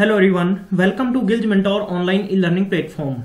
Hello everyone, welcome to गिल्ज mentor online e learning platform.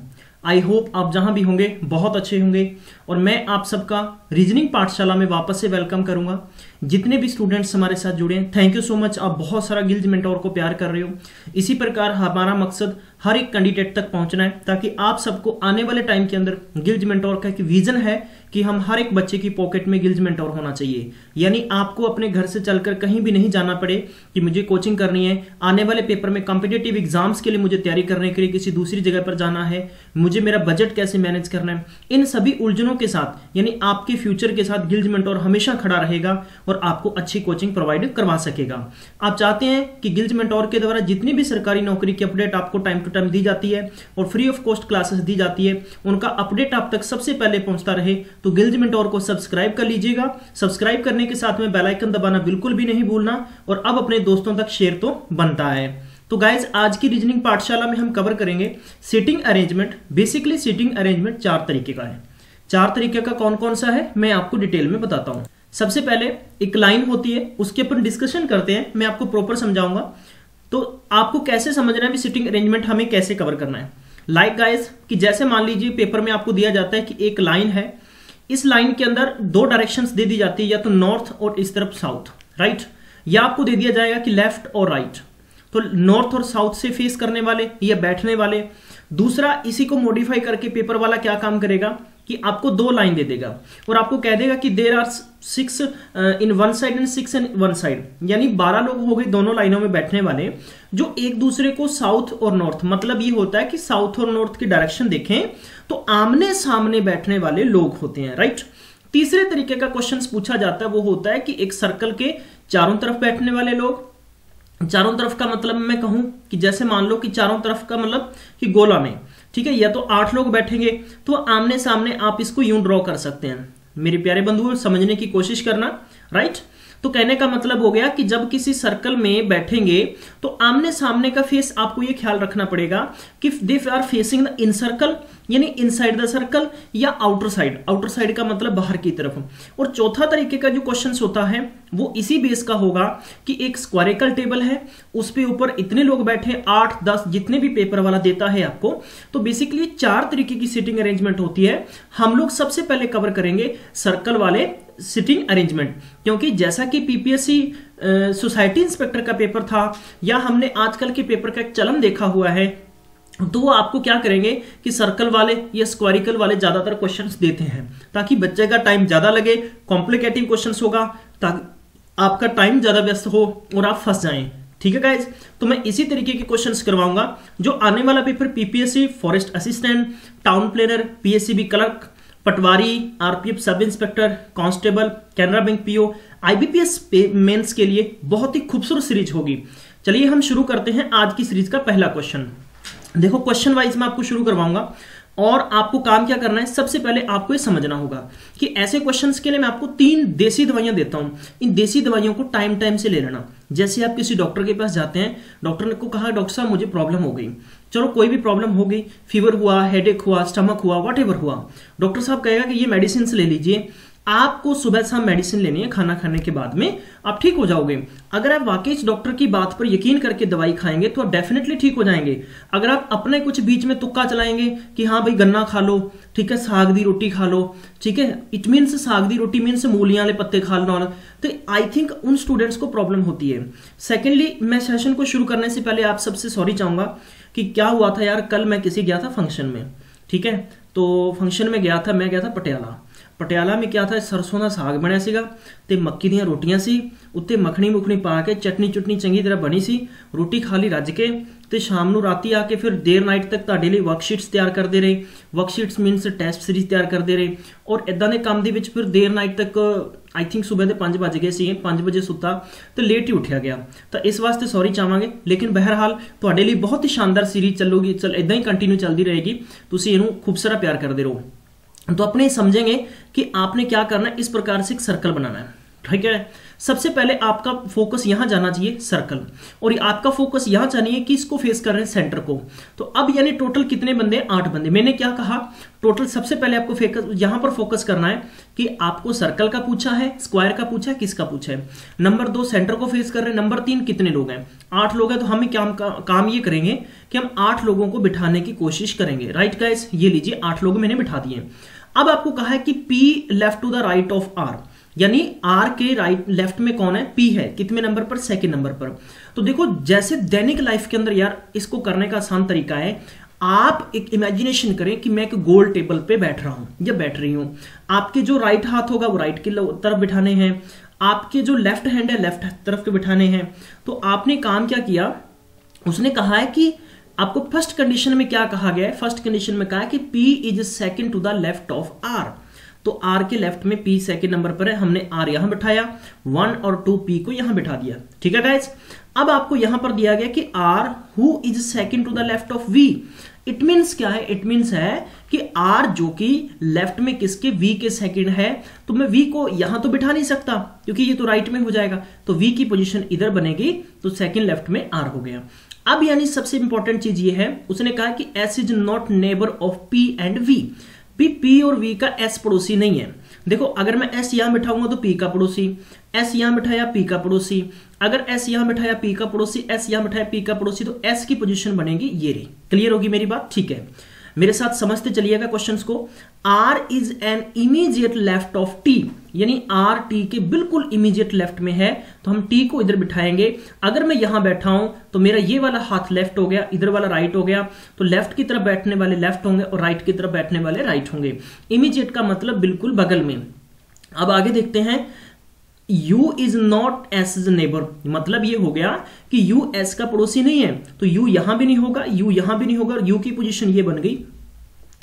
I hope आप जहां भी होंगे बहुत अच्छे होंगे और मैं आप सबका रीजनिंग पाठशाला में वापस से वेलकम करूंगा। जितने भी स्टूडेंट्स हमारे साथ जुड़े हैं, थैंक यू सो मच। आप बहुत सारा गिल्ज मेंटोर को प्यार कर रहे हो। इसी प्रकार हमारा मकसद हर एक कैंडिडेट तक पहुंचना है ताकि आप सबको आने वाले टाइम के अंदर गिल्ज मेंटोर का एक विजन है कि हम हर एक बच्चे की पॉकेट में गिल्ज मेंटोर होना चाहिए। यानी आपको अपने घर से चलकर कहीं भी नहीं जाना पड़े कि मुझे कोचिंग करनी है, आने वाले पेपर में कॉम्पिटिटिव एग्जाम्स के लिए मुझे तैयारी करने के लिए किसी दूसरी जगह पर जाना है, मुझे मेरा बजट कैसे मैनेज करना है। इन सभी उलझनों के साथ यानी आपके फ्यूचर के साथ गिल्ज मेंटोर हमेशा खड़ा रहेगा और आपको अच्छी कोचिंग प्रोवाइड करवा सकेगा। आप चाहते हैं कि गिल्ज मेंटोर के द्वारा जितनी भी सरकारी नौकरी की अपडेट आपको टाइम टू टाइम दी जाती है और फ्री ऑफ कॉस्ट क्लासेस दी जाती है, उनका अपडेट आप तक सबसे पहले पहुंचता रहे तो गिल्ज मेंटोर को सब्सक्राइब कर लीजिएगा। सब्सक्राइब करने के साथ में बेल आइकन दबाना बिल्कुल भी नहीं भूलना और अब अपने दोस्तों तक शेयर तो बनता है। तो गाइज, आज की रीजनिंग पाठशाला में हम कवर करेंगे seating arrangement. Basically seating arrangement 4 तरीके का है। 4 तरीके का कौन कौन सा है मैं आपको डिटेल में बताता हूं। सबसे पहले एक लाइन होती है, उसके ऊपर डिस्कशन करते हैं, मैं आपको प्रॉपर समझाऊंगा तो आपको कैसे समझना है भी सीटिंग अरेंजमेंट हमें कैसे कवर करना है। लाइक गाइज कि जैसे मान लीजिए पेपर में आपको दिया जाता है कि एक लाइन है, इस लाइन के अंदर 2 डायरेक्शंस दे दी जाती है, या तो नॉर्थ और इस तरफ साउथ, राइट, या आपको दे दिया जाएगा कि लेफ्ट और राइट। तो नॉर्थ और साउथ से फेस करने वाले या बैठने वाले। दूसरा, इसी को मॉडिफाई करके पेपर वाला क्या काम करेगा कि आपको 2 लाइन दे देगा और आपको कह देगा कि there are 6 in one side and 6 in one side, यानी 12 लोग हो गए दोनों लाइनों में बैठने वाले जो एक दूसरे को साउथ और नॉर्थ, मतलब ये होता है कि साउथ और नॉर्थ की डायरेक्शन देखें तो आमने सामने बैठने वाले लोग होते हैं, राइट। तीसरे तरीके का क्वेश्चन पूछा जाता है, वो होता है कि एक सर्कल के चारों तरफ बैठने वाले लोग। चारों तरफ का मतलब मैं कहूं कि जैसे मान लो कि चारों तरफ का मतलब कि गोला में, ठीक है, या तो 8 लोग बैठेंगे तो आमने सामने आप इसको यूं ड्रॉ कर सकते हैं। मेरे प्यारे बंधुओं, समझने की कोशिश करना, राइट। तो कहने का मतलब हो गया कि जब किसी सर्कल में बैठेंगे तो आमने सामने का फेस आपको ये ख्याल रखना पड़ेगा कि they are facing the in circle, यानी इनसाइड द सर्कल, या आउटर साइड। आउटर साइड का मतलब बाहर की तरफ। और चौथा तरीके का जो क्वेश्चन होता है वो इसी बेस का होगा कि एक स्क्वायरिकल टेबल है, उस पे ऊपर इतने लोग बैठे, 8, 10 जितने भी पेपर वाला देता है आपको। तो बेसिकली 4 तरीके की सीटिंग अरेंजमेंट होती है। हम लोग सबसे पहले कवर करेंगे सर्कल वाले सीटिंग अरेंजमेंट, क्योंकि जैसा कि पीपीएससी सोसाइटी इंस्पेक्टर का पेपर था या हमने आजकल के पेपर का एक चलन देखा हुआ है, तो वो आपको क्या करेंगे कि सर्कल वाले या स्क्वायरिकल वाले ज्यादातर क्वेश्चंस देते हैं ताकि बच्चे का टाइम ज्यादा लगे। कॉम्प्लिकेटिव क्वेश्चंस होगा ताकि आपका टाइम ज्यादा व्यस्त हो और आप फंस जाएं, ठीक है गाइज। तो मैं इसी तरीके के क्वेश्चंस करवाऊंगा जो आने वाला paper PPSC forest assistant, town planner, PSCB clerk, patwari, RPF sub inspector, constable, Canara bank PO, IBPS mains के लिए बहुत ही खूबसूरत सीरीज होगी। चलिए हम शुरू करते हैं आज की सीरीज का पहला क्वेश्चन। देखो, क्वेश्चन वाइज मैं आपको शुरू करवाऊंगा और आपको काम क्या करना है, सबसे पहले आपको ये समझना होगा कि ऐसे क्वेश्चंस के लिए मैं आपको 3 देसी दवाइयां देता हूं। इन देसी दवाइयों को टाइम टाइम से ले लेना। जैसे आप किसी डॉक्टर के पास जाते हैं, डॉक्टर ने को कहा डॉक्टर साहब मुझे प्रॉब्लम हो गई, चलो कोई भी प्रॉब्लम हो गई, फीवर हुआ, हेडेक हुआ, स्टमक हुआ, व्हाटएवर हुआ, डॉक्टर साहब कहेगा कि ये मेडिसिन ले लीजिए। आपको सुबह शाम मेडिसिन लेनी है, खाना खाने के बाद में आप ठीक हो जाओगे। अगर आप वाकई डॉक्टर की बात पर यकीन करके दवाई खाएंगे तो आप डेफिनेटली ठीक हो जाएंगे। अगर आप अपने कुछ बीच में तुक्का चलाएंगे कि हाँ भाई गन्ना खा लो, ठीक है, साग दी रोटी खा लो, ठीक है, इट मीन्स साग दी रोटी मीन्स मूलियां वाले पत्ते खा लो, तो आई थिंक उन स्टूडेंट्स को प्रॉब्लम होती है। सेकेंडली, मैं सेशन को शुरू करने से पहले आप सबसे सॉरी चाहूंगा कि क्या हुआ था यार, कल मैं किसी गया था फंक्शन में, ठीक है, तो फंक्शन में गया था, मैं गया था पटियाला में क्या था, सरसों का साग बनया सीगा ते मक्की ਦੀਆਂ रोटियां सी, उत्ते मखनी मुखनी पा के चटनी चुटनी चंगी तरह बनी सी, रोटी खा ली रज के ਤੇ ਸ਼ਾਮ ਨੂੰ ਰਾਤੀ ਆ ਕੇ ਫਿਰ ਦੇਰ ਨਾਈਟ ਤੱਕ ਤੁਹਾਡੇ ਲਈ ਵਰਕਸ਼ੀਟਸ ਤਿਆਰ ਕਰਦੇ ਰਹੇ। ਵਰਕਸ਼ੀਟਸ ਮੀਨਸ ਟੈਸਟ ਸੀਰੀਜ਼ ਤਿਆਰ ਕਰਦੇ ਰਹੇ ਔਰ ਇਦਾਂ ਦੇ ਕੰਮ ਦੇ ਵਿੱਚ ਫਿਰ ਦੇਰ ਨਾਈਟ ਤੱਕ आई थिंक सुबह के 5 बज गए सी, 5 बजे सुता तो लेट ही उठिया गया। तो इस वास्ते सॉरी चाहांगे, लेकिन बहरहाल तुहाडे लिए बहुत ही शानदार सीरीज चलूगी, इदां ही कंटिन्यू चलती रहेगी। तुसीं इहनूं खूब सारा प्यार करते रहो। तो अपने समझेंगे कि आपने क्या करना है। इस प्रकार से एक सर्कल बनाना है, ठीक है। सबसे पहले आपका फोकस यहां जाना चाहिए सर्कल, और आपका फोकस यहां चाहिए कि इसको फेस कर रहे हैं सेंटर को। तो अब यानी टोटल कितने बंदे, 8 बंदे। मैंने क्या कहा, टोटल सबसे पहले आपको यहां पर फोकस करना है कि आपको सर्कल का पूछा है, स्क्वायर का पूछा है, किसका पूछा है। नंबर 2 सेंटर को फेस कर रहे हैं। नंबर 3 कितने लोग हैं, 8 लोग हैं। तो हम काम ये करेंगे कि हम 8 लोगों को बिठाने की कोशिश करेंगे। राइट गाइस, ये लीजिए 8 लोग मैंने बिठा दिए। अब आपको कहा है कि P left to the right of R, यानी R के राइट लेफ्ट में कौन है, P है। कितने नंबर पर, सेकंड नंबर पर। तो देखो जैसे दैनिक लाइफ के अंदर यार इसको करने का आसान तरीका है, आप एक इमेजिनेशन करें कि मैं एक गोल टेबल पे बैठ रहा हूं या बैठ रही हूं। आपके जो राइट हाथ होगा वो राइट की तरफ बिठाने हैं, आपके जो लेफ्ट हैंड है लेफ्ट तरफ के बिठाने हैं। तो आपने काम क्या किया, उसने कहा है कि आपको फर्स्ट कंडीशन में क्या कहा गया है, फर्स्ट कंडीशन में कहा है कि P is second to the left of R। तो R के लेफ्ट में P सेकंड नंबर पर है, हमने R यहां बिठाया, 1 और 2 P को यहां बिठा दिया। ठीक है गाइस, अब आपको यहां पर दिया गया कि R who is second to the left of V। It means क्या है, इट मीन्स है कि R जो कि लेफ्ट में किसके, V के सेकंड है। तो मैं V को यहां तो बिठा नहीं सकता क्योंकि ये तो राइट में हो जाएगा, तो V की पोजीशन इधर बनेगी, तो सेकंड लेफ्ट में R हो गया। अब यानी सबसे इंपॉर्टेंट चीज ये है, उसने कहा कि S is not neighbour of P and V। P और V का S पड़ोसी नहीं है। देखो अगर मैं S यहां बिठाऊंगा तो P का पड़ोसी, S यहां बिठाया P का पड़ोसी, अगर S यहां बिठाया P का पड़ोसी, S यहां बिठाया P का पड़ोसी, तो S की पोजीशन बनेगी ये रही। क्लियर होगी मेरी बात, ठीक है। मेरे साथ समझते चलिएगा क्वेश्चंस को। R is an immediate left of T, यानी R T के बिल्कुल इमीडिएट लेफ्ट में है, तो हम T को इधर बिठाएंगे। अगर मैं यहां बैठा हूं तो मेरा ये वाला हाथ लेफ्ट हो गया, इधर वाला राइट हो गया, तो लेफ्ट की तरफ बैठने वाले लेफ्ट होंगे और राइट की तरफ बैठने वाले राइट होंगे। इमीडिएट का मतलब बिल्कुल बगल में। अब आगे देखते हैं, U is not S is neighbour, मतलब ये हो गया कि U S का पड़ोसी नहीं है, तो U यहां भी नहीं होगा, U यहां भी नहीं होगा, और U की पोजीशन ये बन गई।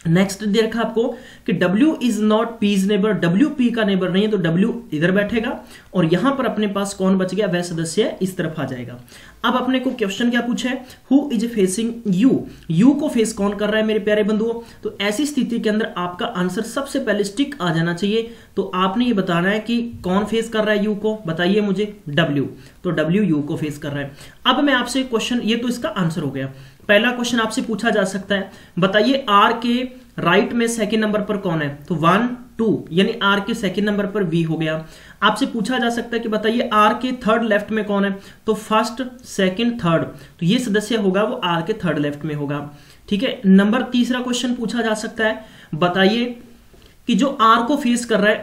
नेक्स्ट दे रखा आपको कि W is not P is neighbour, W P का नेबर नहीं है, तो W इधर बैठेगा, और यहां पर अपने पास कौन बच गया, वह सदस्य इस तरफ आ जाएगा। अब अपने को क्वेश्चन क्या पूछा है, who is facing U, U को फेस कौन कर रहा है मेरे प्यारे बंधुओं। तो ऐसी स्थिति के अंदर आपका आंसर सबसे पहले स्टिक आ जाना चाहिए। तो आपने ये बताना है कि कौन फेस कर रहा है U को, बताइए मुझे, W। तो W U को फेस कर रहा है। अब मैं आपसे क्वेश्चन, ये तो इसका आंसर हो गया। पहला क्वेश्चन आपसे पूछा जा सकता है, बताइए R के राइट में सेकंड नंबर पर कौन है, तो 1 2, यानी R के सेकंड नंबर पर V हो गया। आपसे पूछा जा सकता है कि बताइए R के थर्ड लेफ्ट में कौन है, तो फर्स्ट सेकंड थर्ड, तो ये सदस्य होगा वो R के थर्ड लेफ्ट में होगा। ठीक है, नंबर तीसरा क्वेश्चन पूछा जा सकता है, बताइए कि जो R को फेस कर रहा है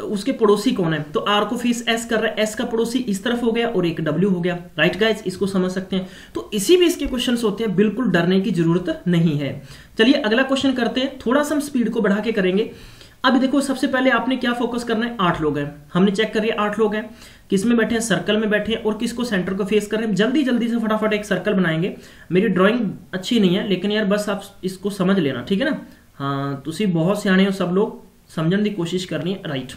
उसके पड़ोसी कौन है, तो R को फेस S कर रहा है, S का पड़ोसी इस तरफ हो गया और एक W हो गया। राइट गाइस, इसको समझ सकते हैं। तो इसी भी इसके क्वेश्चंस होते हैं, बिल्कुल डरने की जरूरत नहीं है। चलिए अगला क्वेश्चन करते हैं, थोड़ा सा हम स्पीड को बढ़ा के करेंगे। अब देखो सबसे पहले आपने क्या फोकस करना है, 8 लोग हैं, हमने चेक कर लिया 8 लोग हैं, किस में बैठे हैं, सर्कल में बैठे हैं, और किसको, सेंटर को फेस कर रहे हैं। जल्दी जल्दी से फटाफट एक सर्कल बनाएंगे। मेरी ड्राइंग अच्छी नहीं है, लेकिन यार बस आप इसको समझ लेना, ठीक है ना। हाँ, तुसी बहुत सियाने हो, सब लोग समझने की कोशिश करनी है। राइट,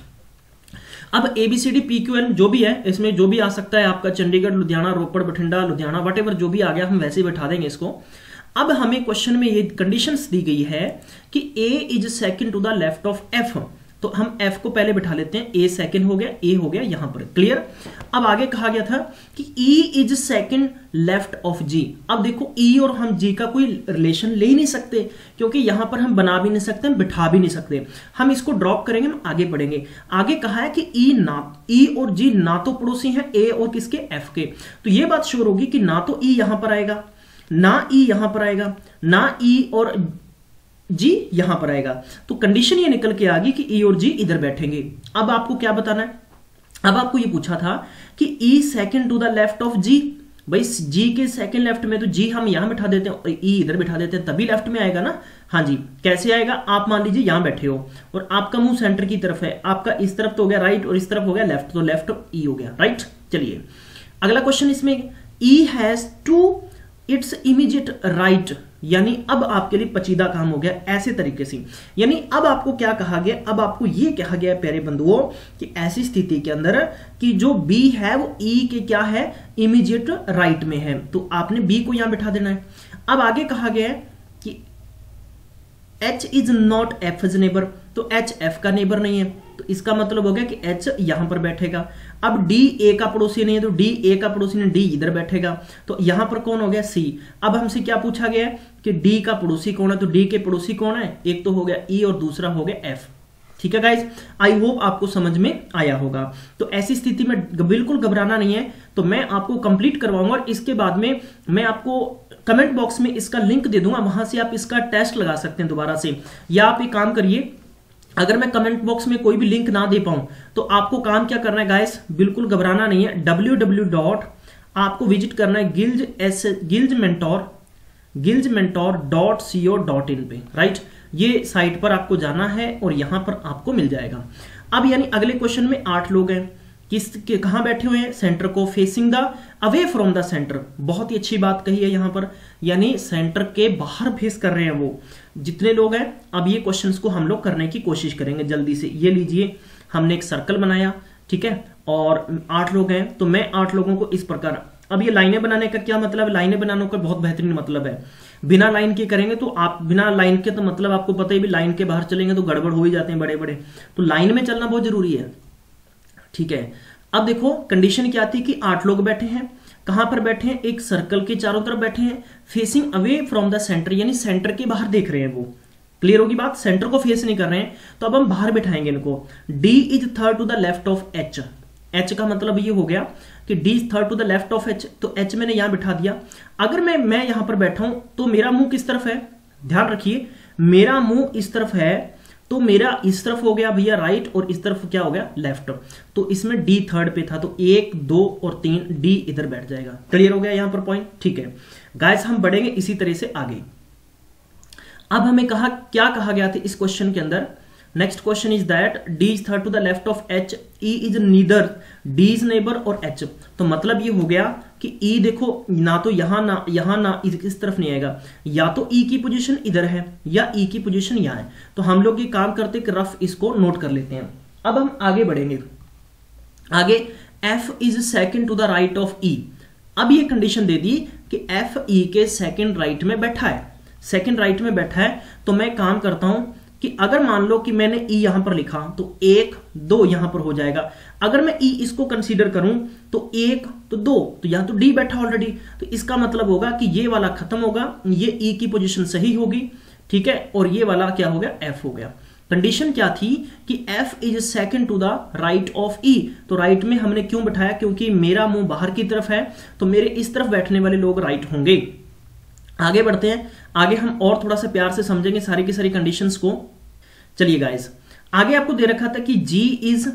अब ABCD PQN जो भी है, इसमें जो भी आ सकता है आपका, चंडीगढ़, लुधियाना, रोपड़, बठिंडा, लुधियाना, वटेवर जो भी आ गया, हम वैसे ही बैठा देंगे इसको। अब हमें क्वेश्चन में ये कंडीशंस दी गई है कि A is second to the left of F, तो हम F को पहले बिठा लेते हैं, A सेकंड हो गया, A हो गया यहां पर। क्लियर। अब आगे कहा गया था कि E is second left of G। अब देखो E और हम G का कोई रिलेशन ले ही नहीं सकते, क्योंकि यहां पर हम बना भी नहीं सकते, हम बिठा भी नहीं सकते। हम इसको ड्रॉप करेंगे, हम आगे बढ़ेंगे। आगे कहा है कि E और G ना तो पड़ोसी हैं A और किसके, F के। तो ये बात श्योर होगी कि ना तो E यहां पर आएगा, ना E यहां पर आएगा, ना E और G यहां पर आएगा। तो कंडीशन ये निकल के आ गई कि E और G इधर बैठेंगे। अब आपको क्या बताना है, अब आपको ये पूछा था कि E second to the left of G। भाई G के सेकंड लेफ्ट में तो G हम यहां बिठा देते हैं और E इधर बिठा देते हैं, तभी लेफ्ट में आएगा ना। हाँ जी, कैसे आएगा, आप मान लीजिए यहां बैठे हो और आपका मुंह सेंटर की तरफ है, आपका इस तरफ तो हो गया राइट और इस तरफ हो गया लेफ्ट, तो लेफ्ट E हो गया। राइट, चलिए अगला क्वेश्चन, इसमें E has to its immediate right, यानी अब आपके लिए पचीदा काम हो गया ऐसे तरीके से। यानी अब आपको क्या कहा गया, अब आपको यह कहा गया प्यारे बंधुओं कि ऐसी स्थिति के अंदर कि जो B है वो E के क्या है, इमीडिएट राइट में है, तो आपने B को यहां बिठा देना है। अब आगे कहा गया है कि H is not F is neighbour, तो एच एफ का नेबर नहीं है, तो इसका मतलब हो गया कि एच यहां पर बैठेगा। अब डी ए का पड़ोसी नहीं है, तो डी ए का पड़ोसी नहीं, डी इधर बैठेगा, तो यहां पर कौन हो गया सी। अब हमसे क्या पूछा गया है कि डी का पड़ोसी कौन है, तो डी के पड़ोसी कौन है, एक तो हो गया ई और दूसरा हो गया एफ। ठीक है गाइज, आई होप आपको समझ में आया होगा। तो ऐसी स्थिति में बिल्कुल घबराना नहीं है, तो मैं आपको कंप्लीट करवाऊंगा और इसके बाद में मैं आपको कमेंट बॉक्स में इसका लिंक दे दूंगा, वहां से आप इसका टेस्ट लगा सकते हैं दोबारा से। या आप एक काम करिए, अगर मैं कमेंट बॉक्स में कोई भी लिंक ना दे पाऊं तो आपको काम क्या करना है गाइस, बिल्कुल घबराना नहीं है, www. आपको विजिट करना है gilgementor.co.in पे, राइट। ये साइट पर आपको जाना है और यहां पर आपको मिल जाएगा। अब यानी अगले क्वेश्चन में 8 लोग हैं, कहां बैठे हुए हैं, सेंटर को facing the away from the centre. बहुत ही अच्छी बात कही है यहां पर, यानी सेंटर के बाहर फेस कर रहे हैं वो जितने लोग हैं। अब ये क्वेश्चंस को हम लोग करने की कोशिश करेंगे जल्दी से। ये लीजिए, हमने एक सर्कल बनाया, ठीक है, और 8 लोग हैं, तो मैं 8 लोगों को इस प्रकार, अब ये लाइनें बनाने का क्या मतलब है, लाइनें बनाने का बहुत बेहतरीन मतलब है। बिना लाइन के करेंगे तो आप बिना लाइन के, तो मतलब आपको पता ही, भी लाइन के बाहर चलेंगे तो गड़बड़ हो ही जाते हैं बड़े बड़े, तो लाइन में चलना बहुत जरूरी है। ठीक है, अब देखो कंडीशन क्या थी कि 8 लोग बैठे हैं, कहां पर बैठे हैं, एक सर्कल के चारों तरफ बैठे हैं, facing away from the centre, यानी सेंटर के बाहर देख रहे हैं वो। क्लियर होगी बात, सेंटर को फेस नहीं कर रहे हैं, तो अब हम बाहर बैठाएंगे इनको। D is third to the left of H, H का मतलब ये हो गया कि D is third to the left of H, तो एच मैंने यहां बिठा दिया। अगर मैं यहां पर बैठा हूं तो मेरा मुंह किस तरफ है, ध्यान रखिए, मेरा मुंह इस तरफ है, तो मेरा इस तरफ हो गया भैया राइट, और इस तरफ क्या हो गया लेफ्ट। तो इसमें डी थर्ड पे था, तो 1 2 और 3 डी इधर बैठ जाएगा। क्लियर हो गया यहां पर पॉइंट, ठीक है गाइस, हम बढ़ेंगे इसी तरह से आगे। अब हमें क्या कहा गया था इस क्वेश्चन के अंदर, next question is that D is third to the left of H, E is neither D is neighbour और एच। तो मतलब ये हो गया कि ई देखो ना तो यहां ना इस तरफ नहीं आएगा, या तो ई की पोजीशन इधर है या ई की पोजीशन यहां है। तो हम लोग ये काम करते कि रफ इसको नोट कर लेते हैं। अब हम आगे बढ़ेंगे, आगे F is second to the right of E. अब ये कंडीशन दे दी कि एफ ई के सेकंड राइट में बैठा है, सेकंड राइट में बैठा है, तो मैं काम करता हूं कि अगर मान लो कि मैंने ई यहां पर लिखा तो 1 2 यहां पर हो जाएगा। अगर मैं ई इसको कंसीडर करूं तो 1 तो 2, तो यहां तो डी बैठा ऑलरेडी, तो इसका मतलब होगा कि ये वाला खत्म होगा, ये ई की पोजीशन सही होगी, ठीक है, और ये वाला क्या हो गया, एफ हो गया। कंडीशन क्या थी कि F is second to the right of E, तो राइट में हमने क्यों बैठाया, क्योंकि मेरा मुंह बाहर की तरफ है, तो मेरे इस तरफ बैठने वाले लोग राइट होंगे। आगे बढ़ते हैं, आगे हम और थोड़ा सा प्यार से समझेंगे सारी की सारी कंडीशंस को। चलिए गाइस, आगे आपको दे रखा था कि G is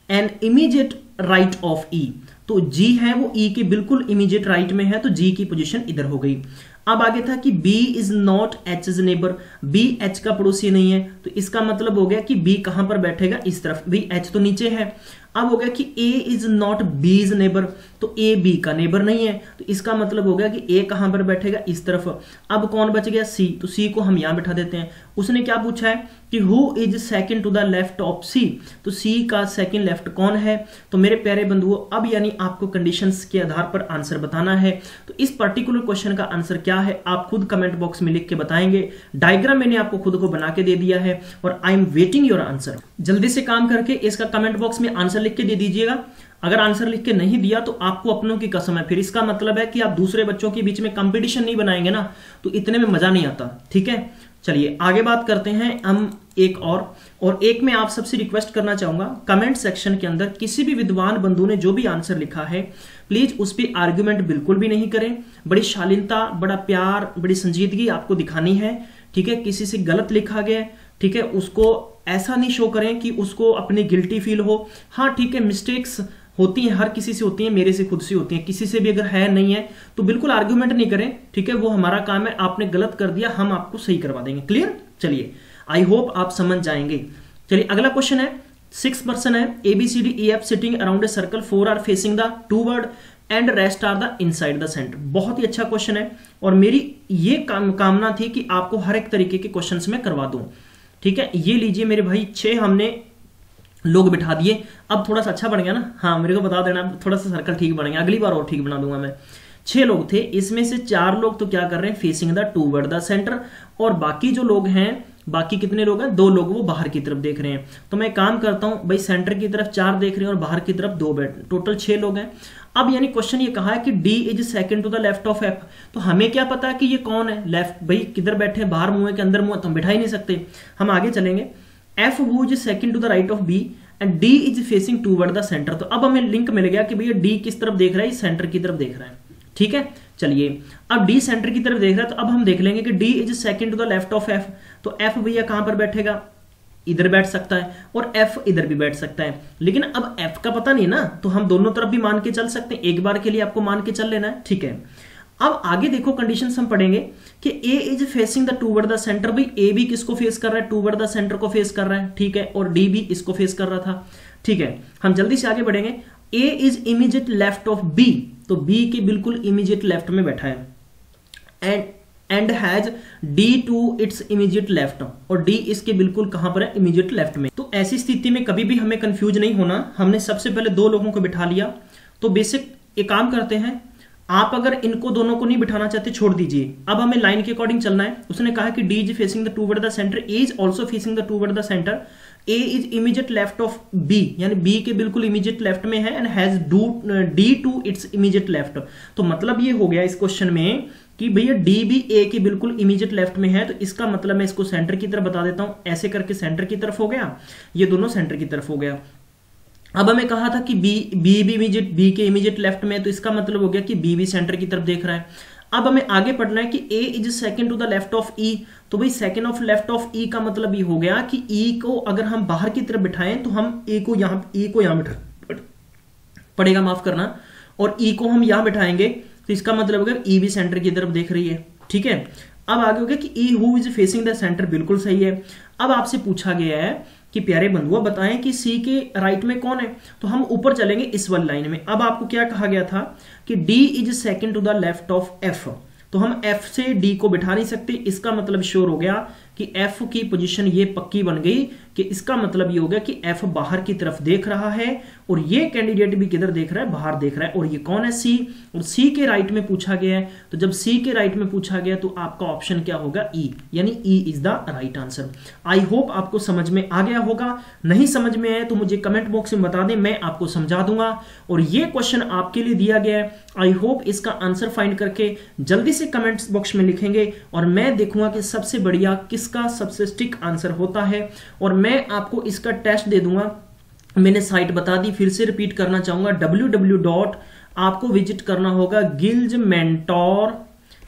an immediate right of E, तो G है वो E के बिल्कुल इमीडिएट राइट में है, तो G की पोजीशन इधर हो गई। अब आगे था कि B is not H is neighbour, B H का पड़ोसी नहीं है, तो इसका मतलब हो गया कि B कहां पर बैठेगा, इस तरफ, भी H तो नीचे है। अब हो गया कि A is not B is neighbour, तो A B का नेबर नहीं है, तो इसका मतलब हो गया कि A कहां पर बैठेगा, इस तरफ। अब कौन बच गया, C, तो C को हम यहां बैठा देते हैं। उसने क्या पूछा है कि who is second to the left of C, तो C का सेकंड लेफ्ट कौन है। तो मेरे प्यारे बंधुओं, अब यानी आपको कंडीशंस के आधार पर आंसर बताना है। तो इस पर्टिकुलर क्वेश्चन का आंसर क्या है आप खुद कमेंट बॉक्स में लिख के बताएंगे। डायग्राम मैंने आपको खुद को बना के दे दिया है और I am waiting your answer. जल्दी से काम करके इसका कमेंट बॉक्स में आंसर लिख के दे दीजिएगा। अगर आंसर लिख के नहीं दिया तो आपको अपनों की कसम है, फिर इसका मतलब है कि आप दूसरे बच्चों के बीच में कंपटीशन नहीं बनाएंगे ना, तो इतने में मजा नहीं आता। ठीक है, चलिए आगे बात करते हैं हम एक और एक में आप सबसे रिक्वेस्ट करना चाहूंगा, कमेंट सेक्शन के अंदर किसी भी विद्वान बंधु ने जो भी आंसर लिखा है प्लीज उस पर आर्ग्यूमेंट बिल्कुल भी नहीं करें। बड़ी शालीनता, बड़ा प्यार, बड़ी संजीदगी आपको दिखानी है। ठीक है, किसी से गलत लिखा गया, ठीक है, उसको ऐसा नहीं शो करें कि उसको अपनी गिल्टी फील हो। हाँ ठीक है, मिस्टेक्स होती हैं, हर किसी से होती हैं, मेरे से खुद से होती हैं, किसी से भी अगर है नहीं है तो बिल्कुल आर्ग्यूमेंट नहीं करें। ठीक है, वो हमारा काम है, आपने गलत कर दिया हम आपको सही करवा देंगे। क्लियर, चलिए आई होप आप समझ जाएंगे। चलिए अगला क्वेश्चन है, 6 पर्सन है, ABCDEF sitting around a circle, 4 are facing the toward and rest are the inside the centre. बहुत ही अच्छा क्वेश्चन है और मेरी ये कामना थी कि आपको हर एक तरीके के क्वेश्चंस में करवा दूं। ठीक है, ये लीजिए मेरे भाई, 6 हमने लोग बिठा दिए। अब थोड़ा सा अच्छा बन गया ना, हाँ मेरे को बता देना, थोड़ा सा सर्कल ठीक बन गया, अगली बार और ठीक बना दूंगा मैं। 6 लोग थे, इसमें से 4 लोग तो क्या कर रहे हैं, facing the toward the centre, और बाकी जो लोग हैं बाकी कितने लोग हैं, 2 लोग वो बाहर की तरफ देख रहे हैं। तो मैं काम करता हूं भाई, सेंटर की तरफ 4 देख रहे हैं और बाहर की तरफ 2 बैठ, टोटल 6 लोग हैं। अब यानी क्वेश्चन ये कहा है कि D is second to the left of F, तो हमें क्या पता है कि ये कौन है, लेफ्ट भाई किधर बैठे हैं, बाहर मुंह है कि अंदर मुंह है, तो हम बिठा ही नहीं सकते। हम आगे चलेंगे, F who is second to the right of B and D is facing toward the centre. तो अब हमें लिंक मिल गया कि भैया डी किस तरफ देख रहा है, सेंटर की तरफ देख रहा है। ठीक है, चलिए अब डी सेंटर की तरफ देख रहा है, तो अब हम देख लेंगे कि D is second to the left of F. तो एफ भैया कहां पर बैठेगा, इधर बैठ सकता है और एफ इधर भी बैठ सकता है। लेकिन अब एफ का पता नहीं ना, तो हम दोनों तरफ भी मान के चल सकते हैं, एक बार के लिए आपको मान के चल लेना है। ठीक है, अब आगे देखो कंडीशंस हम पढ़ेंगे कि A is facing the toward the centre. भाई ए भी किसको फेस कर रहा है, टूवर्ड द सेंटर को फेस कर रहा है। ठीक है, और डी भी इसको फेस कर रहा था। ठीक है, हम जल्दी से आगे बढ़ेंगे। A is immediate left of B, तो बी के बिल्कुल इमीडिएट लेफ्ट में बैठा है and has D to its immediate left, और डी इसके बिल्कुल कहां पर है, इमीडिएट लेफ्ट में। तो ऐसी स्थिति में कभी भी हमें कंफ्यूज नहीं होना। हमने सबसे पहले 2 लोगों को बिठा लिया, तो बेसिक एक काम करते हैं, आप अगर इनको दोनों को नहीं बिठाना चाहते छोड़ दीजिए। अब हमें लाइन के अकॉर्डिंग चलना है। उसने कहा कि D is facing the toward the centre, A is also facing the toward the centre, A is immediate left of B, यानी बी के बिल्कुल इमीडिएट लेफ्ट में है and has D to its immediate left. तो मतलब ये हो गया इस क्वेश्चन में कि भैया डी भी ए के बिल्कुल इमीडिएट लेफ्ट में है, तो इसका मतलब मैं इसको सेंटर की तरफ बता देता हूं, ऐसे करके सेंटर की तरफ हो गया, ये दोनों सेंटर की तरफ हो गया। अब हमें कहा था कि बी भी इमीडिएट बी के इमीडिएट लेफ्ट में है, तो इसका मतलब हो गया कि बी भी सेंटर की तरफ देख रहा है। अब हमें आगे पढ़ना है कि A is second to the left of E, तो भाई second of left of E का मतलब ये हो गया कि ई को अगर हम बाहर की तरफ बिठाएं तो हम ए को यहां बिठा पड़ेगा, माफ करना, और ई को हम यहां बिठाएंगे, तो इसका मतलब हो गया ई भी सेंटर की तरफ देख रही है। ठीक है, अब आगे हो गया कि ई who is facing the centre, बिल्कुल सही है। अब आपसे पूछा गया है कि प्यारे बंधुआ बताएं कि सी के राइट में कौन है, तो हम ऊपर चलेंगे इस वाली लाइन में। अब आपको क्या कहा गया था कि D is second to the left of F, तो हम एफ से डी को बिठा नहीं सकते। इसका मतलब श्योर हो गया कि एफ की पोजीशन ये पक्की बन गई कि इसका मतलब ये हो गया कि एफ बाहर की तरफ देख रहा है और ये कैंडिडेट भी किधर देख रहा है, बाहर देख रहा है। और ये कौन है, सी, और सी के राइट में पूछा गया है, तो जब सी के राइट में पूछा गया तो आपका ऑप्शन क्या होगा, ई, यानी E is the right answer. I hope आपको समझ में आ गया होगा। नहीं समझ में आया तो मुझे कमेंट बॉक्स में बता दें, मैं आपको समझा दूंगा। और ये क्वेश्चन आपके लिए दिया गया है, आई होप इसका आंसर फाइंड करके जल्दी से कमेंट बॉक्स में लिखेंगे और मैं देखूंगा कि सबसे बढ़िया किसका सबसे स्टिक आंसर होता है, और मैं आपको इसका टेस्ट दे दूंगा। मैंने साइट बता दी, फिर से रिपीट करना चाहूंगा, www. आपको विजिट करना होगा गिल्ज मेंटोर,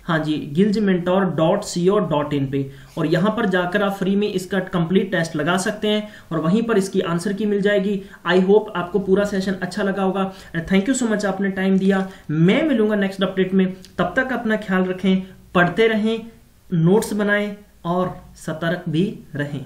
हाँ जी, gilgementor.co.in पे, और यहां पर जाकर आप फ्री में इसका कंप्लीट टेस्ट लगा सकते हैं और वहीं पर इसकी आंसर की मिल जाएगी। आई होप आपको पूरा सेशन अच्छा लगा होगा। थैंक यू सो मच, आपने टाइम दिया। मैं मिलूंगा नेक्स्ट अपडेट में, तब तक अपना ख्याल रखें, पढ़ते रहें, नोट्स बनाएं और सतर्क भी रहें।